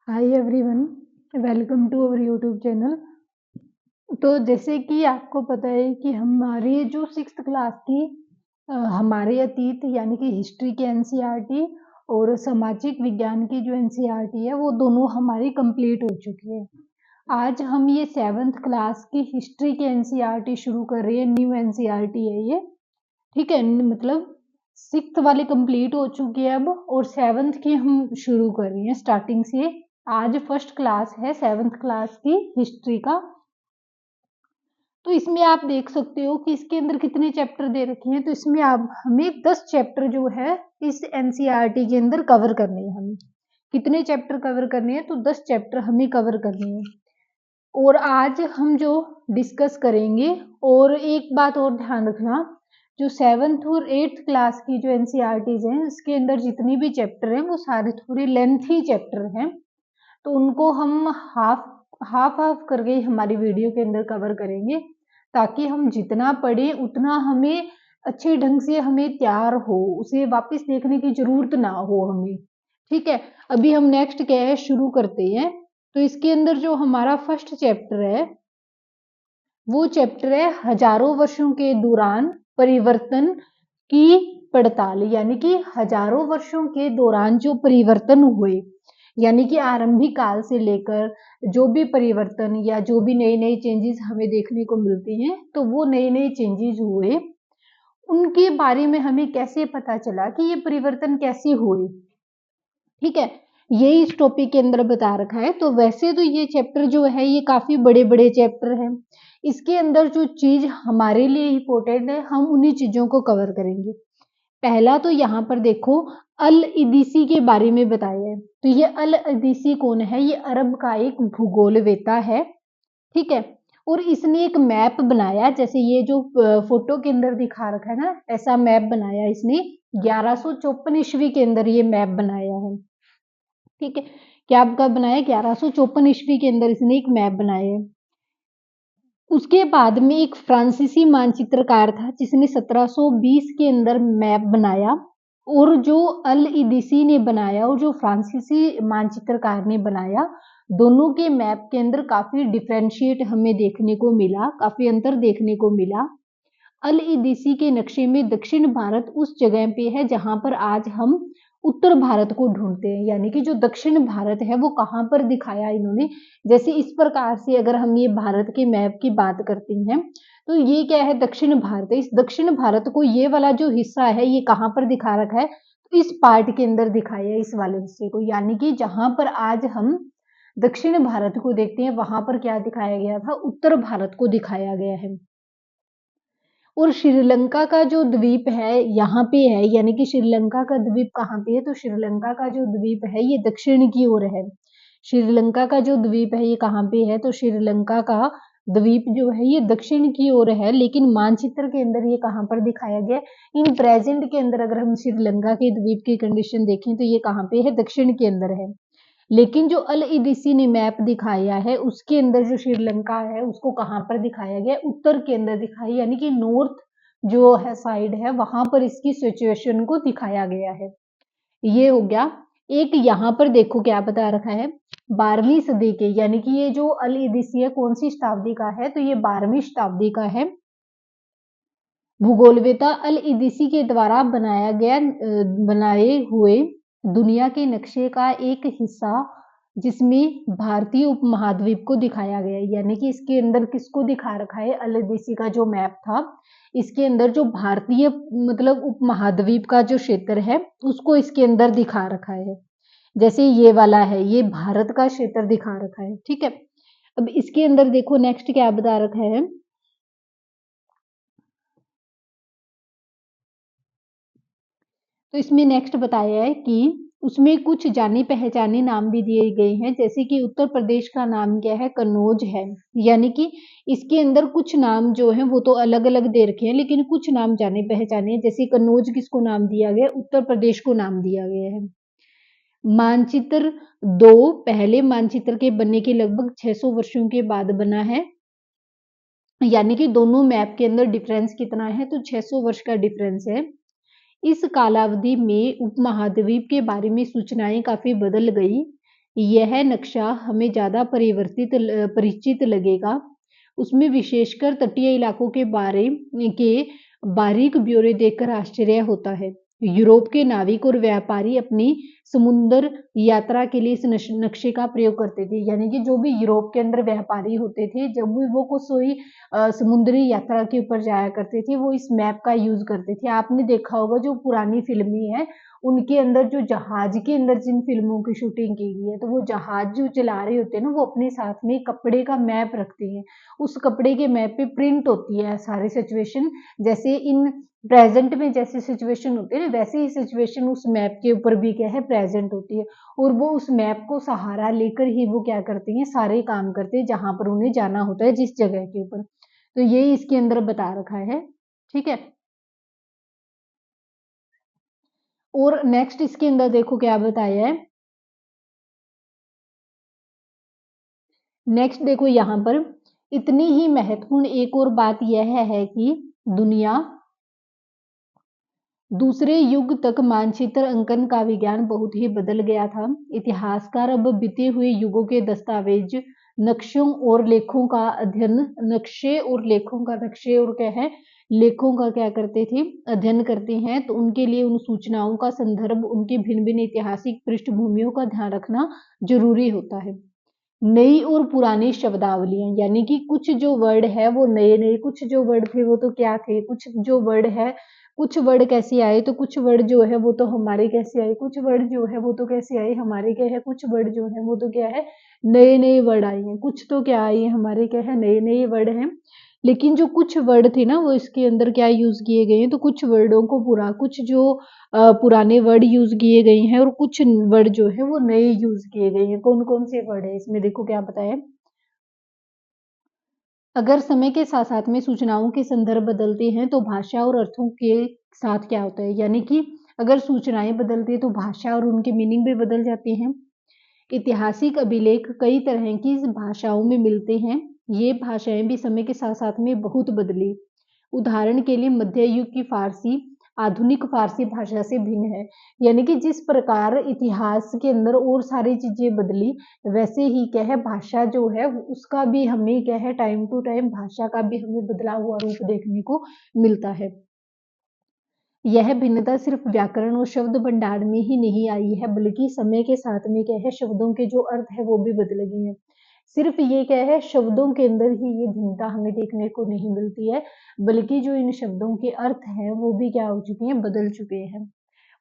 Hi everyone, welcome to our YouTube channel. तो जैसे कि आपको पता है कि हमारी जो सिक्स्थ क्लास की हमारे अतीत यानी कि हिस्ट्री की एनसीईआरटी और सामाजिक विज्ञान की जो एनसीईआरटी है वो दोनों हमारी कंप्लीट हो चुकी है। आज हम ये सेवन्थ क्लास की हिस्ट्री की एनसीईआरटी शुरू कर रहे हैं। न्यू एनसीईआरटी है ये, ठीक है। मतलब सिक्स्थ वाली कंप्लीट हो चुकी है अब, और सेवन्थ की हम शुरू कर रही हैं स्टार्टिंग से। आज फर्स्ट क्लास है सेवन्थ क्लास की हिस्ट्री का। तो इसमें आप देख सकते हो कि इसके अंदर कितने चैप्टर दे रखे हैं। तो इसमें आप हमें 10 चैप्टर जो है इस एनसीईआरटी के अंदर कवर करने हैं। हमें कितने चैप्टर कवर करने हैं? तो 10 चैप्टर हमें कवर करने हैं। और आज हम जो डिस्कस करेंगे, और एक बात और ध्यान रखना, जो सेवन्थ और एट्थ क्लास की जो एनसीईआरटीज हैं इसके अंदर जितनी भी चैप्टर हैं वो सारे थोड़े लेंथी चैप्टर हैं। तो उनको हम हाफ हाफ करके हमारी वीडियो के अंदर कवर करेंगे, ताकि हम जितना पढ़ें उतना हमें अच्छे ढंग से हमें तैयार हो, उसे वापस देखने की जरूरत ना हो हमें। ठीक है, अभी हम नेक्स्ट क्या है शुरू करते हैं। तो इसके अंदर जो हमारा फर्स्ट चैप्टर है वो चैप्टर है हजारों वर्षों के दौरान परिवर्तन की पड़ताल। यानी कि हजारों वर्षों के दौरान जो परिवर्तन हुए, यानी कि आरंभिक काल से लेकर जो भी परिवर्तन या जो भी नए नए चेंजेस हमें देखने को मिलते हैं, तो वो नए नए चेंजेस हुए, उनके बारे में हमें कैसे पता चला कि ये परिवर्तन कैसे हुए। ठीक है, ये इस टॉपिक के अंदर बता रखा है। तो वैसे तो ये चैप्टर जो है ये काफी बड़े बड़े चैप्टर हैं। इसके अंदर जो चीज हमारे लिए इम्पोर्टेंट है हम उन्हीं चीजों को कवर करेंगे। पहला तो यहाँ पर देखो, अल इदीसी के बारे में बताया है। तो ये अल इदीसी कौन है? ये अरब का एक भूगोलवेता है, ठीक है। और इसने एक मैप बनाया, जैसे ये जो फोटो के अंदर दिखा रखा है ना, ऐसा मैप बनाया इसने 1154 ईस्वी के अंदर ये मैप बनाया है। ठीक है, क्या आपका बनाया 1154 ईस्वी के अंदर इसने एक मैप बनाया है। उसके बाद में एक फ्रांसीसी मानचित्रकार था जिसने 1720 के अंदर मैप बनाया, और जो अल इदीसी ने बनाया और जो फ्रांसीसी मानचित्रकार ने बनाया, दोनों के मैप के अंदर काफी डिफरेंशिएट हमें देखने को मिला, काफी अंतर देखने को मिला। अल इदीसी के नक्शे में दक्षिण भारत उस जगह पे है जहां पर आज हम उत्तर भारत को ढूंढते हैं। यानी कि जो दक्षिण भारत है वो कहाँ पर दिखाया इन्होंने। जैसे इस प्रकार से अगर हम ये भारत के मैप की बात करते हैं, तो ये क्या है? दक्षिण भारत है। इस दक्षिण भारत को ये वाला जो हिस्सा है ये कहाँ पर दिखा रखा है? तो इस पार्ट के अंदर दिखाया है, इस वाले हिस्से को। यानी कि जहां पर आज हम दक्षिण भारत को देखते हैं वहां पर क्या दिखाया गया था? उत्तर भारत को दिखाया गया है। और श्रीलंका का जो द्वीप है यहाँ पे है, यानी कि श्रीलंका का द्वीप कहाँ पे है? तो श्रीलंका का जो द्वीप है ये दक्षिण की ओर है। श्रीलंका का जो द्वीप है ये कहाँ पे है? तो श्रीलंका का द्वीप जो है ये दक्षिण की ओर है, लेकिन मानचित्र के अंदर ये कहाँ पर दिखाया गया? इन प्रेजेंट के अंदर अगर हम श्रीलंका के द्वीप की कंडीशन देखें तो ये कहाँ पे है? दक्षिण के अंदर है। लेकिन जो अल इदीसी ने मैप दिखाया है उसके अंदर जो श्रीलंका है उसको कहाँ पर दिखाया गया? उत्तर के अंदर दिखाई, यानी कि नॉर्थ जो है साइड है वहां पर इसकी सिचुएशन को दिखाया गया है। ये हो गया। एक यहाँ पर देखो क्या बता रखा है, 12वीं सदी के, यानी कि ये जो अल इदीसी है कौन सी शताब्दी का है? तो ये 12वीं शताब्दी का है। भूगोलवेता अल इदीसी के द्वारा बनाए हुए दुनिया के नक्शे का एक हिस्सा जिसमें भारतीय उपमहाद्वीप को दिखाया गया है। यानी कि इसके अंदर किसको दिखा रखा है? अल इदीसी का जो मैप था इसके अंदर जो भारतीय मतलब उपमहाद्वीप का जो क्षेत्र है उसको इसके अंदर दिखा रखा है। जैसे ये वाला है, ये भारत का क्षेत्र दिखा रखा है, ठीक है। अब इसके अंदर देखो नेक्स्ट क्या बता रखा है। तो इसमें नेक्स्ट बताया है कि उसमें कुछ जाने पहचाने नाम भी दिए गए हैं, जैसे कि उत्तर प्रदेश का नाम क्या है? कन्नौज है। यानी कि इसके अंदर कुछ नाम जो है वो तो अलग अलग दे रखे हैं, लेकिन कुछ नाम जाने पहचाने हैं। जैसे कन्नौज किसको नाम दिया गया? उत्तर प्रदेश को नाम दिया गया है। मानचित्र दो पहले मानचित्र के बनने के लगभग 600 वर्षों के बाद बना है। यानी कि दोनों मैप के अंदर डिफरेंस कितना है? तो 600 वर्ष का डिफरेंस है। इस कालावधि में उपमहाद्वीप के बारे में सूचनाएं काफी बदल गई। यह नक्शा हमें ज़्यादा परिचित लगेगा। उसमें विशेषकर तटीय इलाकों के बारीक ब्यौरे देखकर आश्चर्य होता है। यूरोप के नाविक और व्यापारी अपनी समुद्र यात्रा के लिए इस नक्शे का प्रयोग करते थे। यानी कि जो भी यूरोप के अंदर व्यापारी होते थे, जब भी वो कोई समुद्री यात्रा के ऊपर जाया करते थे, वो इस मैप का यूज करते थे। आपने देखा होगा जो पुरानी फिल्में हैं, उनके अंदर जो जहाज के अंदर जिन फिल्मों की शूटिंग की गई है, तो वो जहाज जो चला रहे होते हैं ना, वो अपने साथ में कपड़े का मैप रखते हैं। उस कपड़े के मैप पे प्रिंट होती है सारी सिचुएशन, जैसे इन प्रेजेंट में जैसी सिचुएशन होती है ना, वैसे ही सिचुएशन उस मैप के ऊपर भी क्या है, प्रेजेंट होती है। और वो उस मैप को सहारा लेकर ही वो क्या करते हैं, सारे काम करते हैं जहां पर उन्हें जाना होता है, जिस जगह के ऊपर। तो ये इसके अंदर बता रखा है। ठीक है, और नेक्स्ट इसके अंदर देखो क्या बताया है। नेक्स्ट देखो यहाँ पर, इतनी ही महत्वपूर्ण एक और बात यह है कि दुनिया दूसरे युग तक मानचित्र अंकन का विज्ञान बहुत ही बदल गया था। इतिहासकार अब बीते हुए युगों के दस्तावेज, नक्शों और लेखों का अध्ययन नक्शे और क्या है, लेखों का क्या करते थे, अध्ययन करते हैं। तो उनके लिए उन सूचनाओं का संदर्भ, उनकी भिन्न भिन्न ऐतिहासिक पृष्ठभूमियों का ध्यान रखना जरूरी होता है। नई और पुरानी शब्दावलियां, यानी कि कुछ जो वर्ड है वो नए नए, कुछ जो वर्ड थे वो तो क्या थे, कुछ जो वर्ड है, कुछ वर्ड कैसे आए, तो कुछ वर्ड जो है वो तो हमारे कैसे आए, कुछ वर्ड जो है वो तो कैसे आए, हमारे क्या है, कुछ वर्ड जो है वो तो क्या है, नए नए वर्ड आए हैं। कुछ तो क्या आए हैं, हमारे क्या है, नए नए वर्ड हैं। लेकिन जो कुछ वर्ड थे ना, वो इसके अंदर क्या यूज किए गए हैं, तो कुछ वर्डों को कुछ जो पुराने वर्ड यूज किए गए हैं, और कुछ वर्ड जो है वो नए यूज किए गए हैं। कौन कौन से वर्ड है इसमें, देखो क्या बताया। अगर समय के साथ साथ में सूचनाओं के संदर्भ बदलते हैं, तो भाषा और अर्थों के साथ क्या होता है, यानी कि अगर सूचनाएं बदलती है तो भाषा और उनके मीनिंग भी बदल जाते हैं। ऐतिहासिक अभिलेख कई तरह की भाषाओं में मिलते हैं। ये भाषाएं भी समय के साथ साथ में बहुत बदली। उदाहरण के लिए मध्य युग की फारसी आधुनिक फारसी भाषा से भिन्न है। यानी कि जिस प्रकार इतिहास के अंदर और सारी चीजें बदली, वैसे ही क्या है, भाषा जो है उसका भी हमें क्या है, टाइम टू टाइम भाषा का भी हमें बदला हुआ रूप देखने को मिलता है। यह भिन्नता सिर्फ व्याकरण और शब्द भंडार में ही नहीं आई है, बल्कि समय के साथ में क्या है, शब्दों के जो अर्थ है वो भी बदल गए हैं। सिर्फ ये क्या है, शब्दों के अंदर ही ये भिन्नता हमें देखने को नहीं मिलती है, बल्कि जो इन शब्दों के अर्थ हैं वो भी क्या हो चुके हैं, बदल चुके हैं।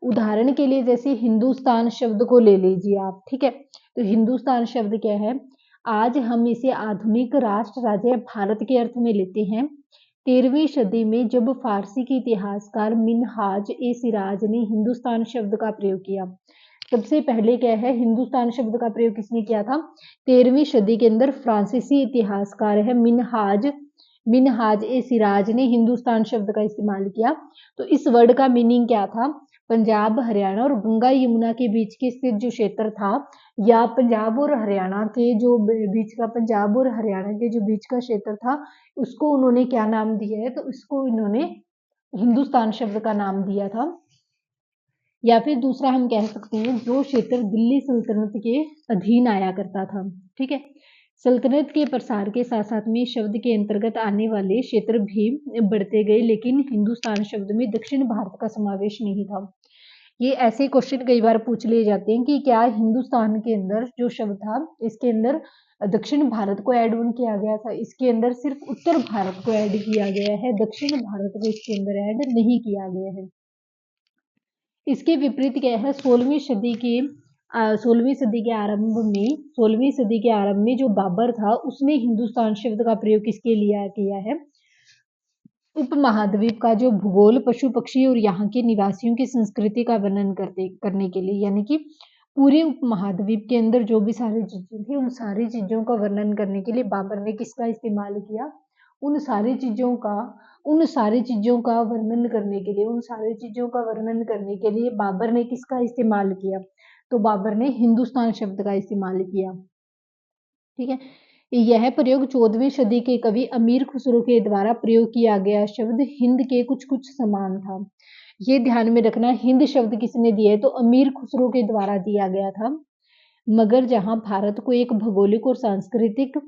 उदाहरण के लिए जैसे हिंदुस्तान शब्द को ले लीजिए आप। ठीक है, तो हिंदुस्तान शब्द क्या है, आज हम इसे आधुनिक राष्ट्र राज्य भारत के अर्थ में लेते हैं। 13वीं सदी में जब फारसी के इतिहासकार मिनहाज ए सिराज ने हिंदुस्तान शब्द का प्रयोग किया, सबसे पहले क्या है, हिंदुस्तान शब्द का प्रयोग किसने किया था, 13वीं सदी के अंदर फ्रांसीसी इतिहासकार है मिनहाज मिनहाज ए सिराज ने हिंदुस्तान शब्द का इस्तेमाल किया। तो इस वर्ड का मीनिंग क्या था, पंजाब हरियाणा और गंगा यमुना के बीच के स्थित जो क्षेत्र था, या पंजाब और हरियाणा के जो बीच का, पंजाब और हरियाणा के जो बीच का क्षेत्र था, उसको उन्होंने क्या नाम दिया है, तो इसको इन्होंने हिंदुस्तान शब्द का नाम दिया था। या फिर दूसरा हम कह सकते हैं, जो क्षेत्र दिल्ली सल्तनत के अधीन आया करता था। ठीक है, सल्तनत के प्रसार के साथ साथ में शब्द के अंतर्गत आने वाले क्षेत्र भी बढ़ते गए, लेकिन हिंदुस्तान शब्द में दक्षिण भारत का समावेश नहीं था। ये ऐसे क्वेश्चन कई बार पूछ लिए जाते हैं कि क्या हिंदुस्तान के अंदर जो शब्द था, इसके अंदर दक्षिण भारत को ऐड ऑन किया गया था, इसके अंदर सिर्फ उत्तर भारत को ऐड किया गया है, दक्षिण भारत को इसके अंदर ऐड नहीं किया गया है। इसके विपरीत क्या है, 16वीं सदी के आरंभ में जो बाबर था, उसने हिंदुस्तान शब्द का प्रयोग किसके लिए किया है, उपमहाद्वीप का जो भूगोल, पशु पक्षी और यहाँ के निवासियों की संस्कृति का वर्णन करने के लिए। यानी कि पूरे उपमहाद्वीप के अंदर जो भी सारी चीजें थी, उन सारी चीजों का वर्णन करने के लिए बाबर ने किसका इस्तेमाल किया, उन सारी चीजों का वर्णन करने के लिए, बाबर ने किसका इस्तेमाल किया, तो बाबर ने हिंदुस्तान शब्द का इस्तेमाल किया। ठीक है, यह प्रयोग 14वीं सदी के कवि अमीर खुसरो के द्वारा प्रयोग किया गया शब्द हिंद के कुछ कुछ समान था। ये ध्यान में रखना, हिंद शब्द किसने दिया है, तो अमीर खुसरो के द्वारा दिया गया था। मगर जहाँ भारत को एक भौगोलिक और सांस्कृतिक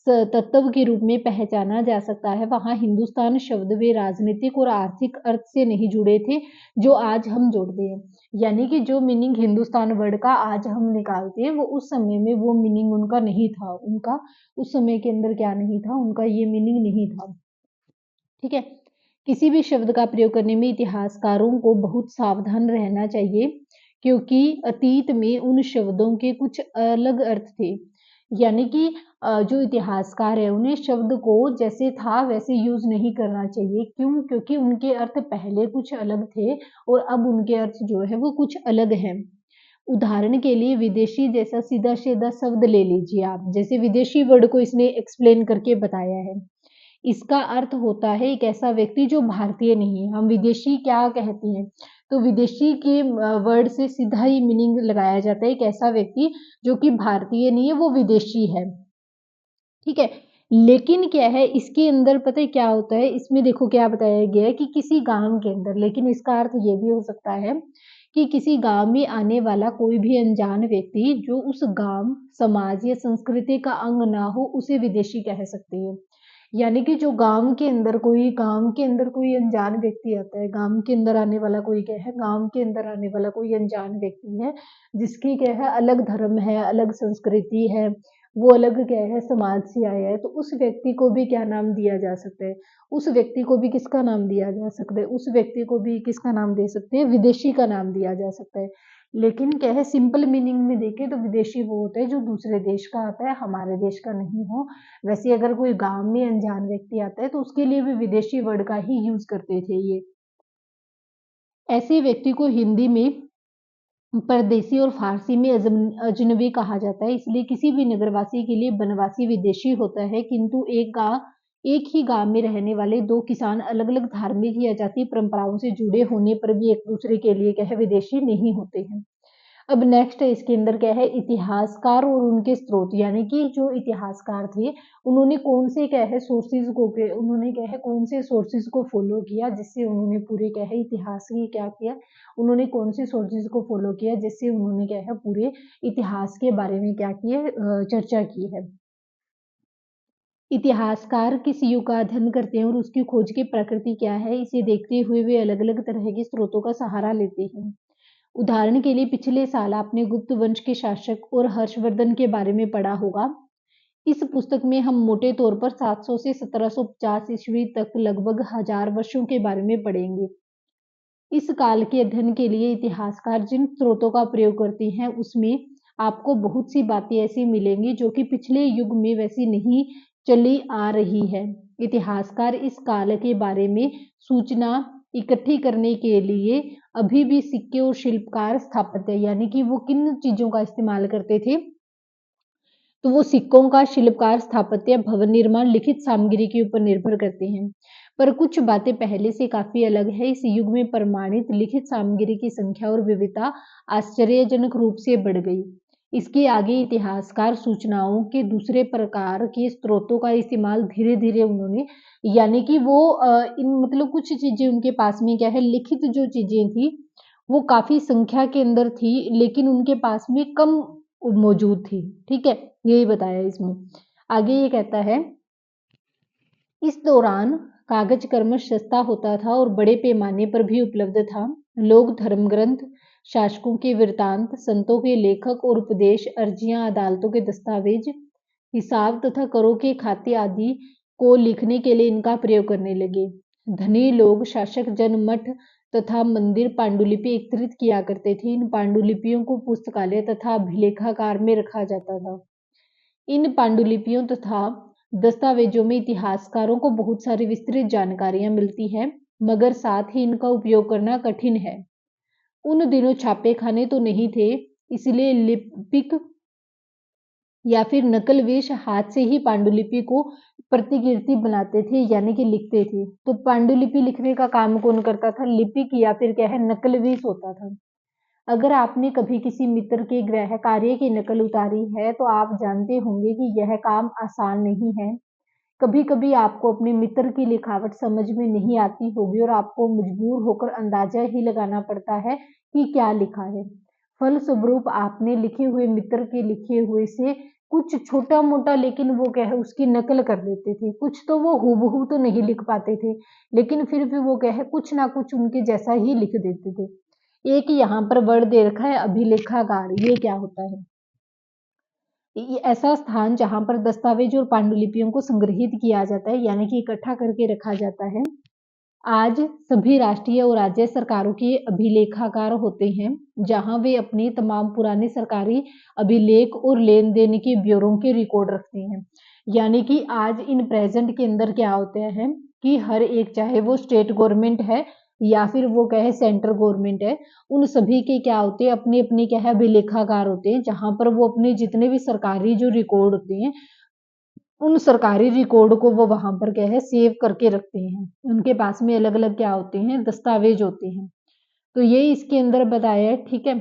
तत्व के रूप में पहचाना जा सकता है, वहाँ हिंदुस्तान शब्द वे राजनीतिक और आर्थिक अर्थ से नहीं जुड़े थे जो आज हम जोड़ते हैं। यानी कि जो मीनिंग हिंदुस्तान वर्ड का आज हम निकालते हैं, वो उस समय में वो मीनिंग उनका नहीं था। उनका उस समय के अंदर क्या नहीं था, उनका ये मीनिंग नहीं था। ठीक है। किसी भी शब्द का प्रयोग करने में इतिहासकारों को बहुत सावधान रहना चाहिए, क्योंकि अतीत में उन शब्दों के कुछ अलग अर्थ थे। यानी कि जो इतिहासकार है उन्हें शब्द को जैसे था वैसे यूज नहीं करना चाहिए। क्यों? क्योंकि उनके अर्थ पहले कुछ अलग थे और अब उनके अर्थ जो है वो कुछ अलग हैं। उदाहरण के लिए विदेशी जैसा सीधा सीधा शब्द ले लीजिए आप, जैसे विदेशी वर्ड को इसने एक्सप्लेन करके बताया है। इसका अर्थ होता है एक ऐसा व्यक्ति जो भारतीय नहीं है। हम विदेशी क्या कहते हैं, तो विदेशी के वर्ड से सीधा ही मीनिंग लगाया जाता है, एक ऐसा व्यक्ति जो कि भारतीय नहीं है वो विदेशी है। ठीक है। लेकिन क्या है इसके अंदर, पता है क्या होता है, इसमें देखो क्या बताया गया है कि किसी गांव के अंदर, लेकिन इसका अर्थ ये भी हो सकता है कि किसी गांव में आने वाला कोई भी अनजान व्यक्ति जो उस गांव, समाज या संस्कृति का अंग ना हो, उसे विदेशी कह सकते हैं। यानी कि जो गांव के अंदर कोई अनजान व्यक्ति आता है, गांव के अंदर आने वाला कोई क्या है, गांव के अंदर आने वाला कोई अनजान व्यक्ति है जिसकी क्या है अलग धर्म है, अलग संस्कृति है, वो अलग क्या है समाज से आया है, तो उस व्यक्ति को भी क्या नाम दिया जा सकता है, उस व्यक्ति को भी किसका नाम दिया जा सकता है, उस व्यक्ति को भी किसका नाम दे सकते हैं, विदेशी का नाम दिया जा सकता है। लेकिन क्या है सिंपल मीनिंग में देखें तो विदेशी वो होता है जो दूसरे देश का आता है, हमारे देश का नहीं हो। वैसे अगर कोई गांव में अनजान व्यक्ति आता है तो उसके लिए भी विदेशी वर्ड का ही यूज करते थे ये। ऐसे व्यक्ति को हिंदी में परदेसी और फारसी में अजनबी कहा जाता है। इसलिए किसी भी नगरवासी के लिए बनवासी विदेशी होता है, किंतु एक ही गांव में रहने वाले दो किसान अलग अलग धार्मिक या जातीय परंपराओं से जुड़े होने पर भी एक दूसरे के लिए क्या है विदेशी नहीं होते हैं। अब नेक्स्ट है इसके अंदर क्या है, इतिहासकार और उनके स्रोत। यानी कि जो इतिहासकार थे उन्होंने कौन से क्या है उन्होंने क्या है कौन से सोर्सेज को फॉलो किया जिससे उन्होंने पूरे क्या है इतिहास की क्या किया, उन्होंने कौन से सोर्सेज को फॉलो किया जिससे उन्होंने क्या है पूरे इतिहास के बारे में क्या किया चर्चा की है। इतिहासकार किस युग का अध्ययन करते हैं और उसकी खोज की प्रकृति क्या है, इसे देखते हुए वे अलग अलग तरह के स्रोतों का सहारा लेते हैं। उदाहरण के लिए पिछले साल आपने गुप्त वंश के शासक और हर्षवर्धन के बारे में पढ़ा होगा। इस पुस्तक में हम मोटे तौर पर 700 से 1750 ईस्वी तक लगभग 1000 वर्षों के बारे में पढ़ेंगे। इस काल के अध्ययन के लिए इतिहासकार जिन स्रोतों का प्रयोग करते हैं उसमें आपको बहुत सी बातें ऐसी मिलेंगी जो कि पिछले युग में वैसी नहीं चली आ रही है। इतिहासकार इस काल के बारे में सूचना इकट्ठी करने के लिए अभी भी सिक्के और शिल्पकार स्थापत्य, यानी कि वो किन चीजों का इस्तेमाल करते थे, तो वो सिक्कों का शिल्पकार स्थापत्य, भवन निर्माण, लिखित सामग्री के ऊपर निर्भर करते हैं। पर कुछ बातें पहले से काफी अलग है। इस युग में प्रमाणित लिखित सामग्री की संख्या और विविधता आश्चर्यजनक रूप से बढ़ गई। इसके आगे इतिहासकार सूचनाओं के दूसरे प्रकार के स्रोतों का इस्तेमाल धीरे धीरे उन्होंने, यानी कि वो इन मतलब कुछ चीजें उनके पास में क्या है लिखित जो चीजें थी वो काफी संख्या के अंदर थी, लेकिन उनके पास में कम मौजूद थी। ठीक है, यही बताया इसमें। आगे ये कहता है इस दौरान कागज कर्मश सस्ता होता था और बड़े पैमाने पर भी उपलब्ध था। लोग धर्म ग्रंथ, शासकों के वृत्तांत, संतों के लेखक और उपदेश, अर्जियां, अदालतों के दस्तावेज, हिसाब तथा करों के खाते आदि को लिखने के लिए इनका प्रयोग करने लगे। धनी लोग, शासक जन मठ तथा मंदिर पांडुलिपि एकत्रित किया करते थे। इन पांडुलिपियों को पुस्तकालय तथा अभिलेखागार में रखा जाता था। इन पांडुलिपियों तथा दस्तावेजों में इतिहासकारों को बहुत सारी विस्तृत जानकारियां मिलती हैं, मगर साथ ही इनका उपयोग करना कठिन है। उन दिनों छापे खाने तो नहीं थे, इसलिए लिपिक या फिर नकलवेश हाथ से ही पांडुलिपि को प्रतिकृति बनाते थे, यानी कि लिखते थे। तो पांडुलिपि लिखने का काम कौन करता था? लिपिक या फिर क्या है नकलवेश होता था। अगर आपने कभी किसी मित्र के गृह कार्य की नकल उतारी है तो आप जानते होंगे कि यह काम आसान नहीं है। कभी कभी आपको अपने मित्र की लिखावट समझ में नहीं आती होगी और आपको मजबूर होकर अंदाजा ही लगाना पड़ता है कि क्या लिखा है। फलस्वरूप आपने लिखे हुए मित्र के लिखे हुए से कुछ छोटा मोटा, लेकिन वो क्या है उसकी नकल कर देते थे। कुछ तो वो हूबहू तो नहीं लिख पाते थे, लेकिन फिर भी वो क्या है कुछ ना कुछ उनके जैसा ही लिख देते थे। एक यहाँ पर वर्ड दे रखा है अभिलेखागार, ये क्या होता है? ये ऐसा स्थान जहाँ पर दस्तावेज और पांडुलिपियों को संग्रहित किया जाता है, यानी कि इकट्ठा करके रखा जाता है। आज सभी राष्ट्रीय और राज्य सरकारों के अभिलेखागार होते हैं, जहां वे अपनी तमाम पुराने सरकारी अभिलेख और लेन देन के ब्यूरो के रिकॉर्ड रखते हैं। यानी कि आज इन प्रेजेंट के अंदर क्या होते हैं कि हर एक, चाहे वो स्टेट गवर्नमेंट है या फिर वो क्या है सेंट्रल गवर्नमेंट है, उन सभी के क्या होते हैं अपने अपने क्या है अभिलेखागार होते हैं, जहां पर वो अपने जितने भी सरकारी जो रिकॉर्ड होते हैं उन सरकारी रिकॉर्ड को वो वहां पर क्या है सेव करके रखते हैं। उनके पास में अलग अलग क्या होते हैं दस्तावेज होते हैं। तो ये इसके अंदर बताया है, ठीक है।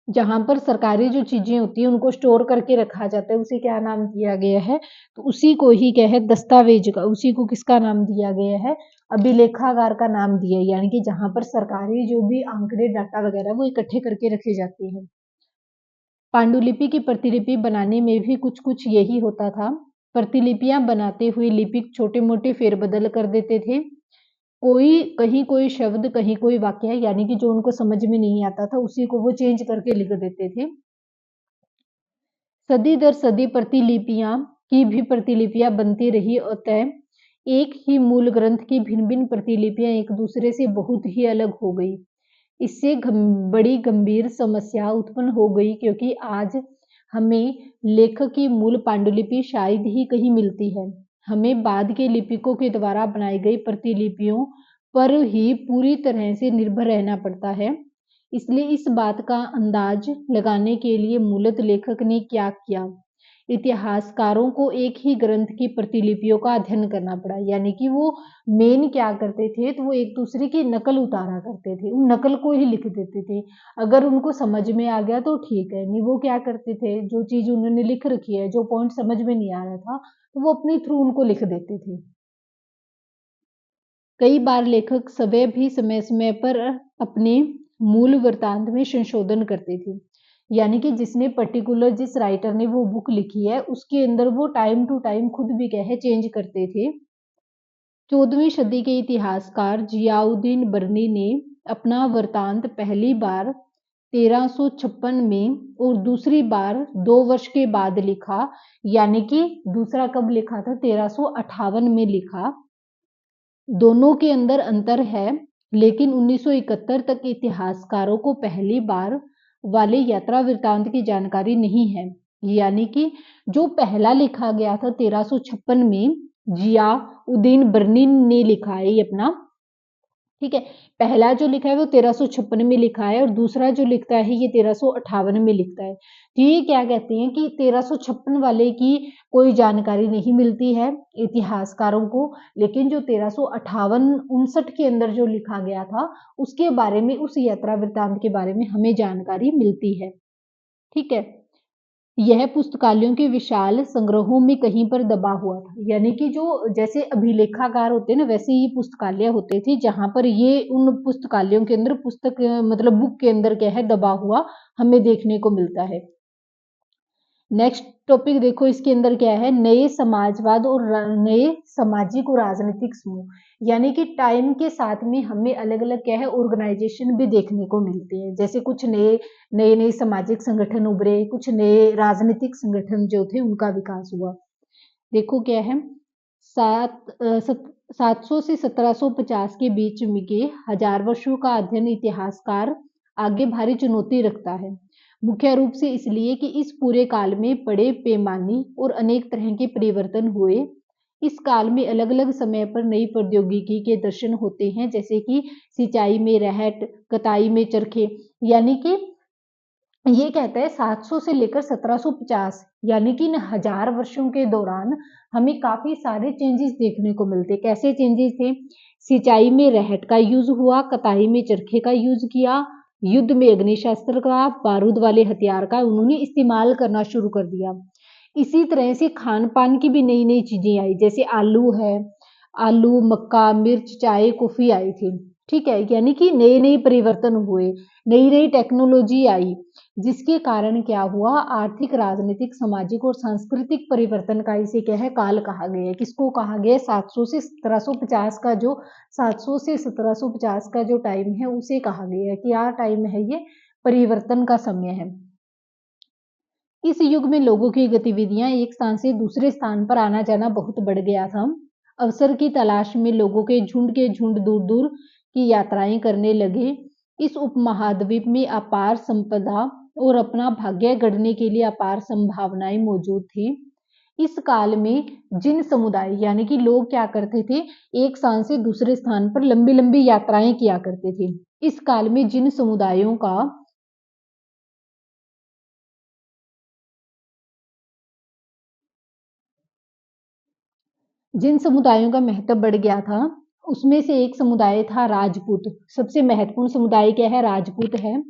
जहां पर सरकारी जो चीजें होती है उनको स्टोर करके रखा जाता है, उसे क्या नाम दिया गया है? तो उसी को ही क्या है दस्तावेज का, उसी को किसका नाम दिया गया है? अभिलेखागार का नाम दिया है। यानी कि जहां पर सरकारी जो भी आंकड़े डाटा वगैरह वो इकट्ठे करके रखे जाते हैं। पांडुलिपि की प्रतिलिपि बनाने में भी कुछ कुछ यही होता था। प्रतिलिपियां बनाते हुए लिपिक छोटे मोटे फेरबदल कर देते थे। कहीं कोई शब्द, कहीं कोई वाक्य, यानी कि जो उनको समझ में नहीं आता था उसी को वो चेंज करके लिख देते थे। सदी दर सदी प्रतिलिपियां की भी प्रतिलिपियां बनती रही, अतः एक ही मूल ग्रंथ की भिन्न भिन्न प्रतिलिपियां एक दूसरे से बहुत ही अलग हो गई। इससे बड़ी गंभीर समस्या उत्पन्न हो गई, क्योंकि आज हमें लेखक की मूल पांडुलिपि शायद ही कहीं मिलती है। हमें बाद के लिपिकों के द्वारा बनाई गई प्रतिलिपियों पर ही पूरी तरह से निर्भर रहना पड़ता है। इसलिए इस बात का अंदाज लगाने के लिए मूलतः लेखक ने क्या किया, इतिहासकारों को एक ही ग्रंथ की प्रतिलिपियों का अध्ययन करना पड़ा। यानी कि वो मेन क्या करते थे, तो वो एक दूसरे की नकल उतारा करते थे, उन नकल को ही लिख देते थे। अगर उनको समझ में आ गया तो ठीक है, नहीं वो क्या करते थे जो चीज उन्होंने लिख रखी है, जो पॉइंट समझ में नहीं आ रहा था तो वो अपने थ्रू उनको लिख देते थे। कई बार लेखक स्वयं भी समय समय पर अपने मूल वृत्तांत में संशोधन करते थे। यानी कि जिसने पर्टिकुलर, जिस राइटर ने वो बुक लिखी है उसके अंदर वो टाइम टू टाइम खुद भी क्या है चेंज करते थे। 14वीं सदी के इतिहासकार जियाउद्दीन बर्नी ने अपना वृत्तांत पहली बार 1356 में और दूसरी बार 2 वर्ष के बाद लिखा। यानी कि दूसरा कब लिखा था? 1358 में लिखा। दोनों के अंदर अंतर है, लेकिन 1971 तक इतिहासकारों को पहली बार वाले यात्रा वृत्तांत की जानकारी नहीं है। यानी कि जो पहला लिखा गया था 1356 में, जियाउद्दीन बर्नी ने लिखा है ये अपना, ठीक है। पहला जो लिखा है वो 1356 में लिखा है और दूसरा जो लिखता है ये 1358 में लिखता है। तो ये क्या कहते हैं कि 1356 वाले की कोई जानकारी नहीं मिलती है इतिहासकारों को, लेकिन जो 1358 59 के अंदर जो लिखा गया था उसके बारे में, उस यात्रा वृत्तांत के बारे में हमें जानकारी मिलती है, ठीक है। यह पुस्तकालयों के विशाल संग्रहों में कहीं पर दबा हुआ था। यानी कि जो जैसे अभिलेखागार होते हैं ना, वैसे ही पुस्तकालय होते थे जहां पर ये उन पुस्तकालयों के अंदर पुस्तक मतलब बुक के अंदर क्या है दबा हुआ हमें देखने को मिलता है। नेक्स्ट टॉपिक देखो, इसके अंदर क्या है, नए समाजवाद और नए सामाजिक और राजनीतिक समूह। यानी कि टाइम के साथ में हमें अलग अलग क्या है ऑर्गेनाइजेशन भी देखने को मिलते हैं। जैसे कुछ नए नए नए सामाजिक संगठन उभरे, कुछ नए राजनीतिक संगठन जो थे उनका विकास हुआ। देखो क्या है, 700 से 1750 के बीच में के 1000 वर्षों का अध्ययन इतिहासकार आगे भारी चुनौती रखता है। मुख्य रूप से इसलिए कि इस पूरे काल में बड़े पैमाने और अनेक तरह के परिवर्तन हुए। इस काल में अलग अलग समय पर नई प्रौद्योगिकी के दर्शन होते हैं, जैसे कि सिंचाई में रहट, कताई में चरखे। यानी कि ये कहता है 700 से लेकर 1750, यानी कि इन 1000 वर्षों के दौरान हमें काफी सारे चेंजेस देखने को मिलते। कैसे चेंजेस थे? सिंचाई में रहट का यूज हुआ, कताई में चरखे का यूज किया, युद्ध में अग्निशस्त्र का, बारूद वाले हथियार का उन्होंने इस्तेमाल करना शुरू कर दिया। इसी तरह से खान पान की भी नई नई चीजें आई, जैसे आलू है, आलू, मक्का, मिर्च, चाय, कॉफी आई थी, ठीक है, यानी कि नए-नए परिवर्तन हुए, नई-नई टेक्नोलॉजी आई, जिसके कारण क्या हुआ, आर्थिक, राजनीतिक, सामाजिक और सांस्कृतिक परिवर्तन का इसे क्या है, काल कहा गया है। किसको कहा गया है? 700 से 1750 का जो 700 से 1750 का जो टाइम है, उसे कहा गया है। क्या टाइम है ये? परिवर्तन का समय है। इस युग में लोगों की गतिविधियां एक स्थान से दूसरे स्थान पर आना जाना बहुत बढ़ गया था। अवसर की तलाश में लोगों के झुंड दूर दूर की यात्राएं करने लगे। इस उपमहाद्वीप में अपार संपदा और अपना भाग्य गढ़ने के लिए अपार संभावनाएं मौजूद थी। इस काल में जिन समुदाय यानी कि लोग क्या करते थे, एक स्थान से दूसरे स्थान पर लंबी लंबी यात्राएं किया करते थे। इस काल में जिन समुदायों का महत्व बढ़ गया था, उसमें से एक समुदाय था राजपूत। सबसे महत्वपूर्ण समुदाय क्या है? राजपूत है,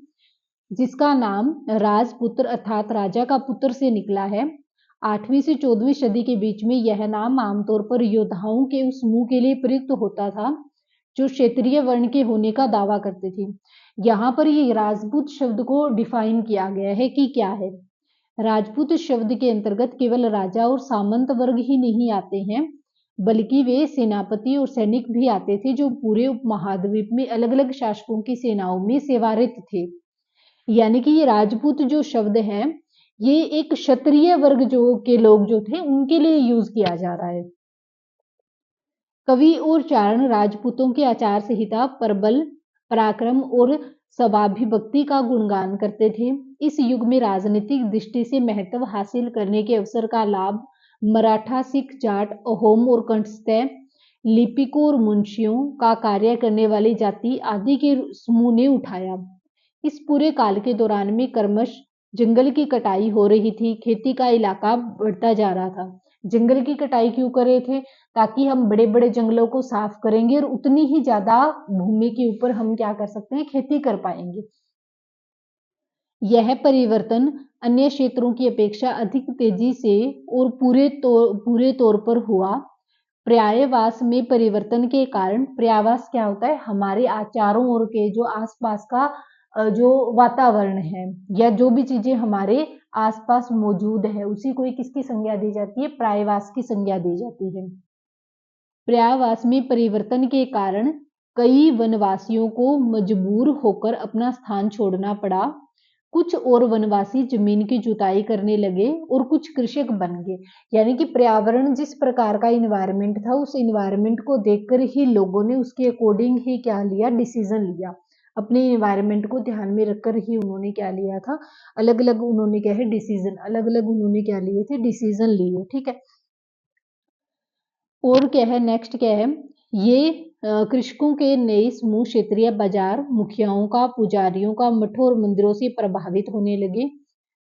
जिसका नाम राजपुत्र अर्थात राजा का पुत्र से निकला है। 8वीं से 14वीं सदी के बीच में यह नाम आमतौर पर योद्धाओं के उस समूह के लिए प्रयुक्त होता था जो क्षेत्रीय वर्ण के होने का दावा करते थे। यहाँ पर ये राजपूत शब्द को डिफाइन किया गया है कि क्या है। राजपूत शब्द के अंतर्गत केवल राजा और सामंत वर्ग ही नहीं आते हैं, बल्कि वे सेनापति और सैनिक भी आते थे जो पूरे उपमहाद्वीप में अलग अलग शासकों की सेनाओं में सेवारत थे। यानी कि ये राजपूत जो शब्द है, ये एक क्षत्रिय वर्ग जो के लोग जो थे उनके लिए यूज किया जा रहा है। कवि और चारण राजपूतों के आचार संहिता, प्रबल पराक्रम और स्वाभिभक्ति का गुणगान करते थे। इस युग में राजनीतिक दृष्टि से महत्व हासिल करने के अवसर का लाभ मराठा, सिख, जाट, अहोम और कंठस्थ लिपिकों और मुंशियों का कार्य करने वाली जाति आदि के समूह ने उठाया। इस पूरे काल के दौरान में क्रमश जंगल की कटाई हो रही थी, खेती का इलाका बढ़ता जा रहा था। जंगल की कटाई क्यों कर रहे थे? ताकि हम बड़े बड़े जंगलों को साफ करेंगे और उतनी ही ज्यादा भूमि के ऊपर हम क्या कर सकते हैं, खेती कर पाएंगे। यह परिवर्तन अन्य क्षेत्रों की अपेक्षा अधिक तेजी से और पूरे तौर पर हुआ। पर्यायवास में परिवर्तन के कारण, पर्यायवास क्या होता है? हमारे चारों ओर के जो आसपास का जो वातावरण है या जो भी चीजें हमारे आसपास मौजूद है, उसी को किसकी संज्ञा दी जाती है? पर्यायवास की संज्ञा दी जाती है। पर्यायवास में परिवर्तन के कारण कई वनवासियों को मजबूर होकर अपना स्थान छोड़ना पड़ा। कुछ और वनवासी जमीन की जुताई करने लगे और कुछ कृषक बन गए। यानी कि पर्यावरण जिस प्रकार का इन्वायरमेंट था, उस इन्वायरमेंट को देखकर ही लोगों ने उसके अकॉर्डिंग ही क्या लिया? डिसीजन लिया। अपने इन्वायरमेंट को ध्यान में रखकर ही उन्होंने क्या लिया था? अलग अलग उन्होंने क्या है? डिसीजन, अलग अलग उन्होंने क्या लिए थे? डिसीजन लिए। ठीक है। और क्या है? नेक्स्ट क्या है? ये कृषकों के नए समूह क्षेत्रीय बाजार, मुखियाओं का, पुजारियों का, मठों और मंदिरों से प्रभावित होने लगे।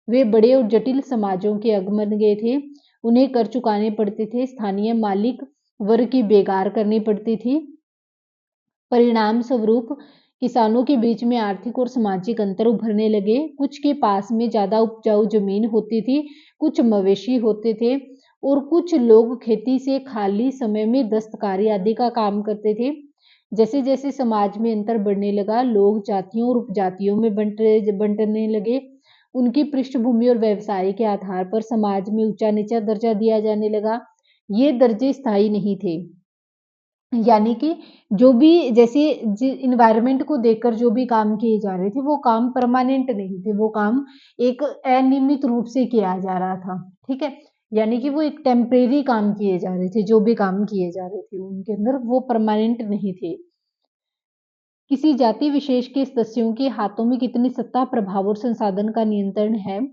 वे बड़े और जटिल समाजों के अंग बन गए थे। उन्हें कर चुकाने पड़ते थे। स्थानीय मालिक वर्ग की बेगार करनी पड़ती थी। परिणाम स्वरूप किसानों के बीच में आर्थिक और सामाजिक अंतर उभरने लगे। कुछ के पास में ज्यादा उपजाऊ जमीन होती थी, कुछ मवेशी होते थे और कुछ लोग खेती से खाली समय में दस्तकारी आदि का काम करते थे। जैसे जैसे समाज में अंतर बढ़ने लगा, लोग जातियों और उपजातियों में बंटने लगे। उनकी पृष्ठभूमि और व्यवसाय के आधार पर समाज में ऊंचा नीचा दर्जा दिया जाने लगा। ये दर्जे स्थायी नहीं थे। यानी कि जो भी जैसे इन्वायरमेंट को देखकर जो भी काम किए जा रहे थे, वो काम परमानेंट नहीं थे, वो काम एक अनियमित रूप से किया जा रहा था। ठीक है। यानी कि वो एक टेम्परेरी काम किए जा रहे थे, जो भी काम किए जा रहे थे उनके अंदर वो परमानेंट नहीं थे। किसी जाति विशेष के सदस्यों के हाथों में कितनी सत्ता, प्रभाव और संसाधन का नियंत्रण है,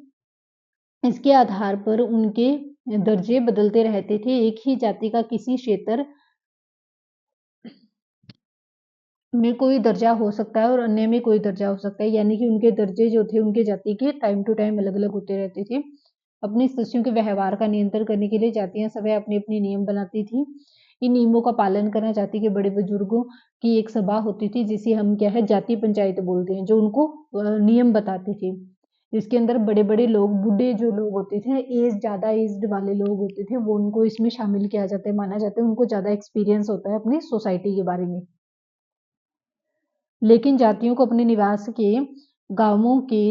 इसके आधार पर उनके दर्जे बदलते रहते थे। एक ही जाति का किसी क्षेत्र में कोई दर्जा हो सकता है और अन्य में कोई दर्जा हो सकता है। यानी कि उनके दर्जे जो थे उनके जाति के टाइम टू टाइम अलग अलग होते रहते थे। अपने सदस्यों के व्यवहार का नियंत्रण करने के लिए जातियां सभा अपने अपने नियम बनाती थी। इन नियमों का पालन करना जाति के बड़े बुजुर्गों की एक सभा होती थी, जिसे हम क्या है? जाति पंचायत बोलते हैं, जो उनको नियम बताती थी। इसके अंदर बड़े बड़े लोग, बूढ़े जो लोग होते थे, ज्यादा एज्ड वाले लोग होते थे, वो उनको इसमें शामिल किया जाता है, माना जाता है। उनको ज्यादा एक्सपीरियंस होता है अपनी सोसाइटी के बारे में। लेकिन जातियों को अपने निवास के गांवों के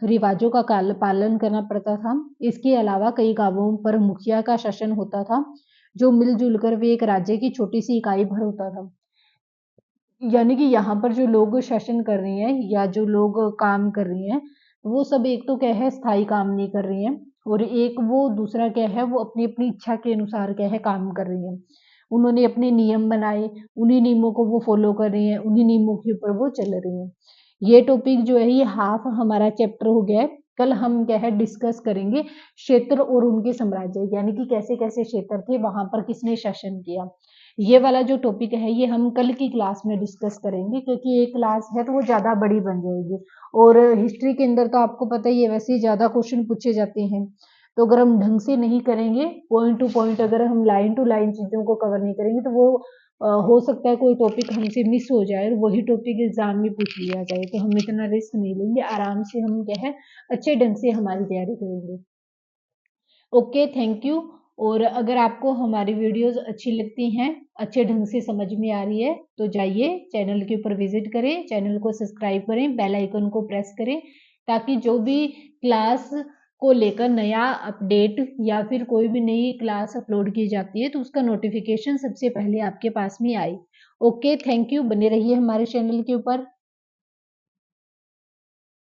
रिवाजों का पालन करना पड़ता था। इसके अलावा कई गांवों पर मुखिया का शासन होता था, जो मिलजुल कर वे एक राज्य की छोटी सी इकाई भर होता था। यानी कि यहाँ पर जो लोग शासन कर रही हैं या जो लोग काम कर रही हैं, वो सब एक तो क्या है स्थायी काम नहीं कर रही हैं, और एक वो दूसरा क्या है वो अपनी अपनी इच्छा के अनुसार क्या है काम कर रही हैं। उन्होंने अपने नियम बनाए, उन्हीं नियमों को वो फॉलो कर रही हैं, उन्हीं नियमों के ऊपर वो चल रही हैं। ये टॉपिक जो है ये हाफ हमारा चैप्टर हो गया है। कल हम क्या है डिस्कस करेंगे क्षेत्र और उनके साम्राज्य, यानी कि कैसे कैसे क्षेत्र थे, वहां पर किसने शासन किया। ये वाला जो टॉपिक है ये हम कल की क्लास में डिस्कस करेंगे, क्योंकि एक क्लास है तो वो ज़्यादा बड़ी बन जाएगी, और हिस्ट्री के अंदर तो आपको पता ही है वैसे ही ज़्यादा क्वेश्चन पूछे जाते हैं। तो अगर हम ढंग से नहीं करेंगे, पॉइंट टू पॉइंट अगर हम लाइन टू लाइन चीज़ों को कवर नहीं करेंगे, तो वो हो सकता है कोई टॉपिक हमसे मिस हो जाए और वही टॉपिक एग्जाम में पूछ लिया जाए। तो हम इतना रिस्क नहीं लेंगे, आराम से हम क्या है अच्छे ढंग से हमारी तैयारी करेंगे। Okay, thank you. और अगर आपको हमारी वीडियोस अच्छी लगती हैं, अच्छे ढंग से समझ में आ रही है, तो जाइए चैनल के ऊपर विजिट करें, चैनल को सब्सक्राइब करें, बेल आइकन को प्रेस करें, ताकि जो भी क्लास को लेकर नया अपडेट या फिर कोई भी नई क्लास अपलोड की जाती है तो उसका नोटिफिकेशन सबसे पहले आपके पास में आए। Okay, thank you. बने रहिए हमारे चैनल के ऊपर।